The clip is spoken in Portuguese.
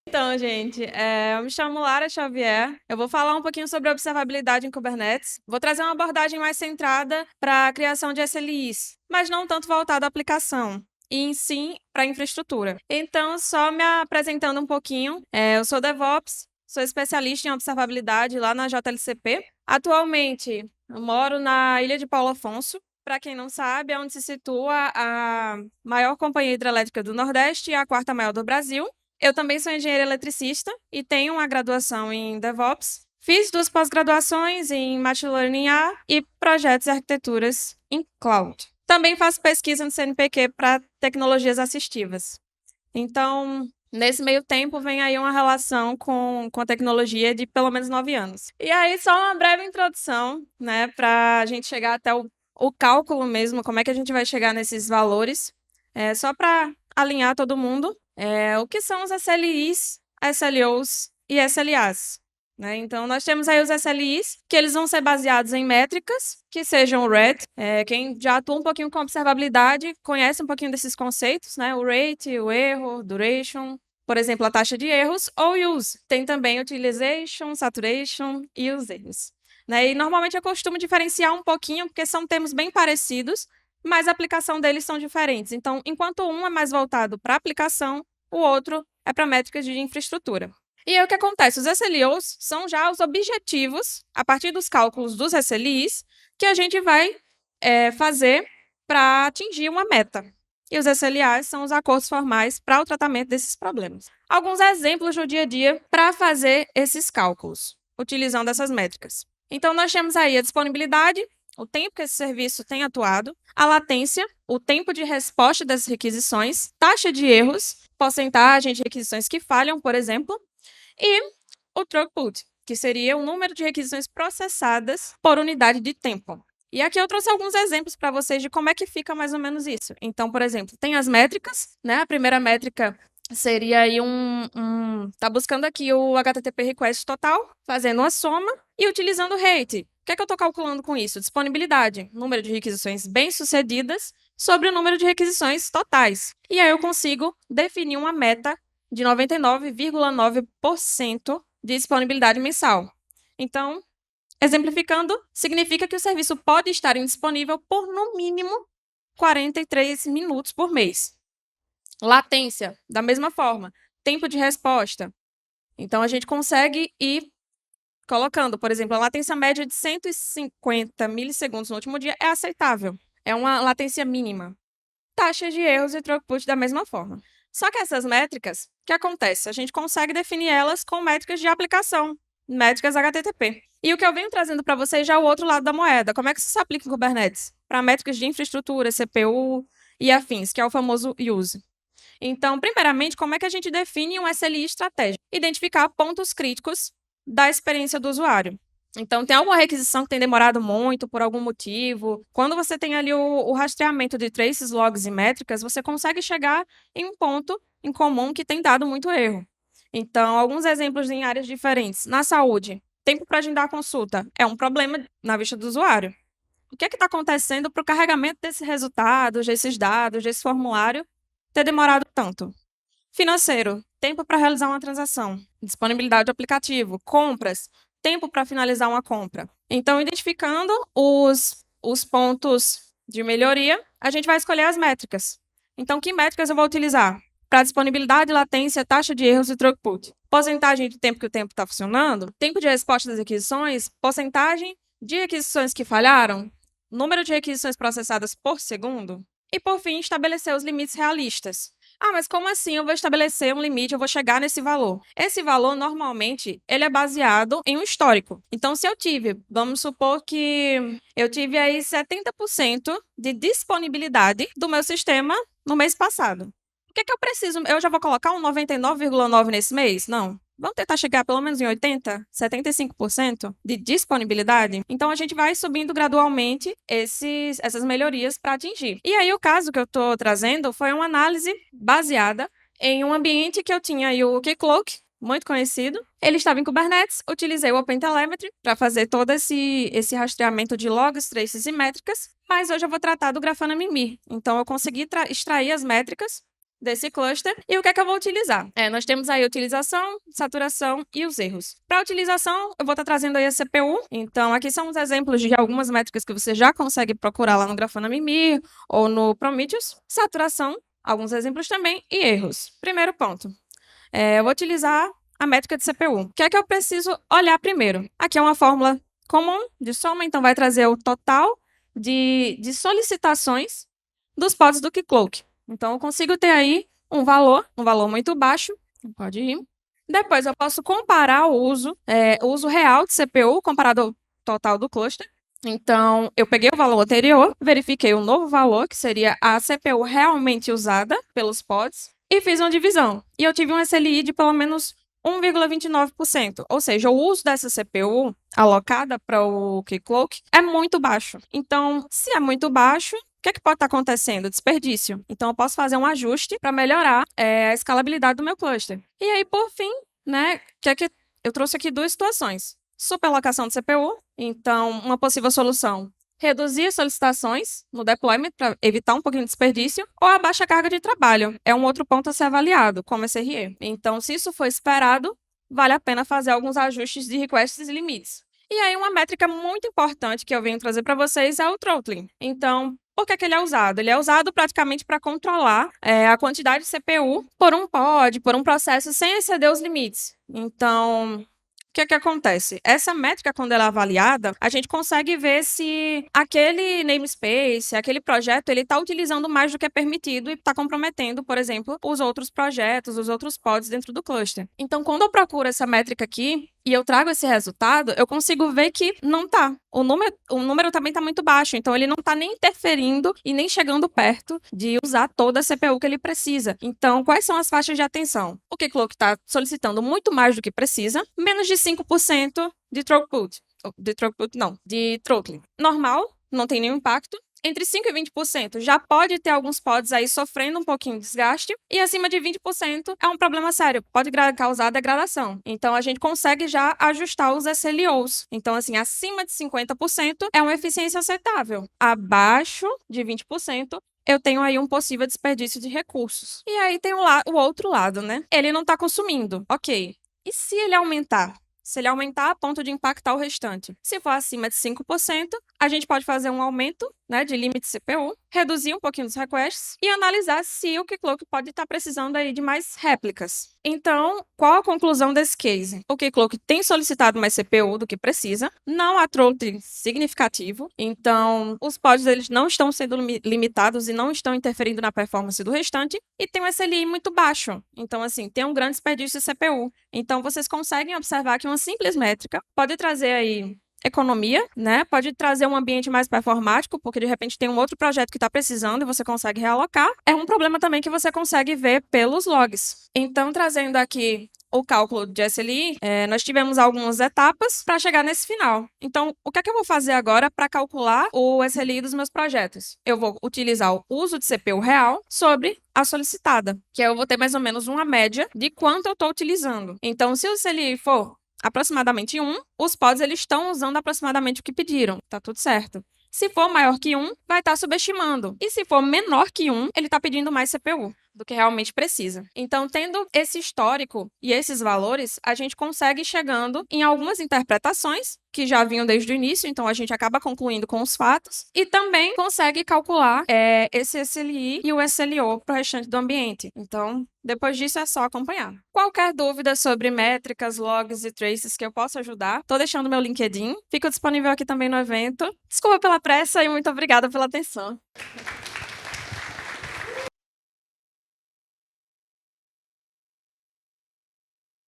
Então, gente, eu me chamo Lara Xavier. Eu vou falar um pouquinho sobre observabilidade em Kubernetes. Vou trazer uma abordagem mais centrada para a criação de SLIs, mas não tanto voltada à aplicação, e sim para a infraestrutura. Então, só me apresentando um pouquinho, eu sou DevOps, sou especialista em observabilidade lá na JLCP. Atualmente, eu moro na Ilha de Paulo Afonso. Para quem não sabe, é onde se situa a maior companhia hidrelétrica do Nordeste e a quarta maior do Brasil. Eu também sou engenheira eletricista e tenho uma graduação em DevOps. Fiz 2 pós-graduações em Machine Learning A e projetos e arquiteturas em Cloud. Também faço pesquisa no CNPq para tecnologias assistivas. Então, nesse meio tempo, vem aí uma relação com a tecnologia de pelo menos 9 anos. E aí, só uma breve introdução, né, para a gente chegar até o cálculo mesmo, como é que a gente vai chegar nesses valores. Só para alinhar todo mundo, o que são os SLIs, SLOs e SLAs? Né? Então, nós temos aí os SLIs, que eles vão ser baseados em métricas, que sejam o RAT. Quem já atua um pouquinho com observabilidade conhece um pouquinho desses conceitos, né? O rate, o erro, duration, por exemplo, a taxa de erros, ou use. Tem também utilization, saturation e os erros. Né? E normalmente eu costumo diferenciar um pouquinho, porque são termos bem parecidos, mas a aplicação deles são diferentes. Então, enquanto um é mais voltado para a aplicação, o outro é para métricas de infraestrutura. E aí o que acontece? Os SLOs são já os objetivos, a partir dos cálculos dos SLIs, que a gente vai fazer para atingir uma meta. E os SLAs são os acordos formais para o tratamento desses problemas. Alguns exemplos do dia a dia para fazer esses cálculos, utilizando essas métricas. Então, nós temos aí a disponibilidade, o tempo que esse serviço tem atuado, a latência, o tempo de resposta das requisições, taxa de erros, porcentagem de requisições que falham, por exemplo, e o throughput, que seria o número de requisições processadas por unidade de tempo. E aqui eu trouxe alguns exemplos para vocês de como é que fica mais ou menos isso. Então, por exemplo, tem as métricas, né? A primeira métrica seria aí tá buscando aqui o HTTP request total, fazendo uma soma e utilizando o rate. O que é que eu estou calculando com isso? Disponibilidade, número de requisições bem-sucedidas sobre o número de requisições totais. E aí eu consigo definir uma meta de 99,9% de disponibilidade mensal. Então, exemplificando, significa que o serviço pode estar indisponível por, no mínimo, 43 minutos por mês. Latência, da mesma forma. Tempo de resposta. Então, a gente consegue ir colocando, por exemplo, a latência média de 150 milissegundos no último dia é aceitável. É uma latência mínima. Taxa de erros e throughput da mesma forma. Só que essas métricas, o que acontece? A gente consegue definir elas com métricas de aplicação, métricas HTTP. E o que eu venho trazendo para vocês já é o outro lado da moeda. Como é que isso se aplica em Kubernetes? Para métricas de infraestrutura, CPU e afins, que é o famoso use. Então, primeiramente, como é que a gente define um SLI estratégico? Identificar pontos críticos da experiência do usuário. Então, tem alguma requisição que tem demorado muito por algum motivo. Quando você tem ali o rastreamento de traces, logs e métricas, você consegue chegar em um ponto em comum que tem dado muito erro. Então, alguns exemplos em áreas diferentes. Na saúde, tempo para agendar a consulta é um problema na vista do usuário. O que é que está acontecendo para o carregamento desses resultados, desses dados, desse formulário ter demorado tanto? Financeiro, tempo para realizar uma transação, disponibilidade do aplicativo, compras, tempo para finalizar uma compra. Então, identificando os pontos de melhoria, a gente vai escolher as métricas. Então, que métricas eu vou utilizar? Para disponibilidade, latência, taxa de erros e throughput. Porcentagem de tempo que o tempo está funcionando, tempo de resposta das requisições, porcentagem de requisições que falharam, número de requisições processadas por segundo. E, por fim, estabelecer os limites realistas. Ah, mas como assim eu vou estabelecer um limite, eu vou chegar nesse valor? Esse valor, normalmente, ele é baseado em um histórico. Então, se eu tive, vamos supor que eu tive aí 70% de disponibilidade do meu sistema no mês passado. O que é que eu preciso? Eu já vou colocar um 99,9 nesse mês? Não. Vamos tentar chegar pelo menos em 80, 75% de disponibilidade? Então, a gente vai subindo gradualmente essas melhorias para atingir. E aí, o caso que eu estou trazendo foi uma análise baseada em um ambiente que eu tinha aí o Keycloak, muito conhecido. Ele estava em Kubernetes, utilizei o OpenTelemetry para fazer todo esse rastreamento de logs, traces e métricas, mas hoje eu vou tratar do Grafana Mimir. Então, eu consegui extrair as métricas desse cluster. E o que é que eu vou utilizar? Nós temos aí a utilização, saturação e os erros. Para a utilização, eu vou estar trazendo aí a CPU. Então, aqui são os exemplos de algumas métricas que você já consegue procurar lá no Grafana Mimir ou no Prometheus. Saturação, alguns exemplos também, e erros. Primeiro ponto. Eu vou utilizar a métrica de CPU. O que é que eu preciso olhar primeiro? Aqui é uma fórmula comum de soma, então vai trazer o total de solicitações dos pods do Keycloak. Então, eu consigo ter aí um valor muito baixo, pode ir. Depois, eu posso comparar o uso real de CPU comparado ao total do cluster. Então, eu peguei o valor anterior, verifiquei o novo valor, que seria a CPU realmente usada pelos pods, e fiz uma divisão. E eu tive um SLI de pelo menos 1,29%. Ou seja, o uso dessa CPU alocada para o Keycloak é muito baixo. Então, se é muito baixo, o que é que pode estar acontecendo? Desperdício. Então, eu posso fazer um ajuste para melhorar a escalabilidade do meu cluster. E aí, por fim, né, eu trouxe aqui duas situações. Superalocação de CPU. Então, uma possível solução: reduzir as solicitações no deployment para evitar um pouquinho de desperdício, ou a baixa carga de trabalho. É um outro ponto a ser avaliado, como SRE. Então, se isso for esperado, vale a pena fazer alguns ajustes de requests e limites. E aí, uma métrica muito importante que eu venho trazer para vocês é o throttling. Então, por que ele é usado? Ele é usado praticamente para controlar a quantidade de CPU por um pod, por um processo, sem exceder os limites. Então, o que acontece? Essa métrica, quando ela é avaliada, a gente consegue ver se aquele namespace, aquele projeto, ele está utilizando mais do que é permitido e está comprometendo, por exemplo, os outros projetos, os outros pods dentro do cluster. Então, quando eu procuro essa métrica aqui e eu trago esse resultado, eu consigo ver que não está. O número também está muito baixo, então ele não está nem interferindo e nem chegando perto de usar toda a CPU que ele precisa. Então, quais são as faixas de atenção? O Keycloak está solicitando muito mais do que precisa, menos de 5% de throughput. De throttling. Normal, não tem nenhum impacto. Entre 5% e 20% já pode ter alguns pods aí sofrendo um pouquinho de desgaste, e acima de 20% é um problema sério, pode causar degradação. Então, a gente consegue já ajustar os SLOs. Então, assim, acima de 50% é uma eficiência aceitável. Abaixo de 20%, eu tenho aí um possível desperdício de recursos. E aí tem o outro lado, né? Ele não está consumindo. Ok. E se ele aumentar? Se ele aumentar a ponto de impactar o restante. Se for acima de 5%, a gente pode fazer um aumento, né, de limite CPU, reduzir um pouquinho os requests e analisar se o Keycloak pode estar precisando aí de mais réplicas. Então, qual a conclusão desse case? O Keycloak tem solicitado mais CPU do que precisa, não há throttling significativo, então os pods eles não estão sendo limitados e não estão interferindo na performance do restante, e tem um SLI muito baixo. Então, assim, tem um grande desperdício de CPU. Então, vocês conseguem observar que uma simples métrica pode trazer aí economia, né? Pode trazer um ambiente mais performático, porque de repente tem um outro projeto que está precisando e você consegue realocar. É um problema também que você consegue ver pelos logs. Então, trazendo aqui o cálculo de SLI, nós tivemos algumas etapas para chegar nesse final. Então, o que é que eu vou fazer agora para calcular o SLI dos meus projetos? Eu vou utilizar o uso de CPU real sobre a solicitada, que eu vou ter mais ou menos uma média de quanto eu estou utilizando. Então, se o SLI for aproximadamente 1, os pods eles estão usando aproximadamente o que pediram. Tá tudo certo. Se for maior que 1, vai estar subestimando. E se for menor que 1, ele está pedindo mais CPU do que realmente precisa. Então, tendo esse histórico e esses valores, a gente consegue ir chegando em algumas interpretações que já vinham desde o início, então a gente acaba concluindo com os fatos e também consegue calcular esse SLI e o SLO para o restante do ambiente. Então, depois disso é só acompanhar. Qualquer dúvida sobre métricas, logs e traces que eu possa ajudar, estou deixando meu LinkedIn, fico disponível aqui também no evento. Desculpa pela pressa e muito obrigada pela atenção.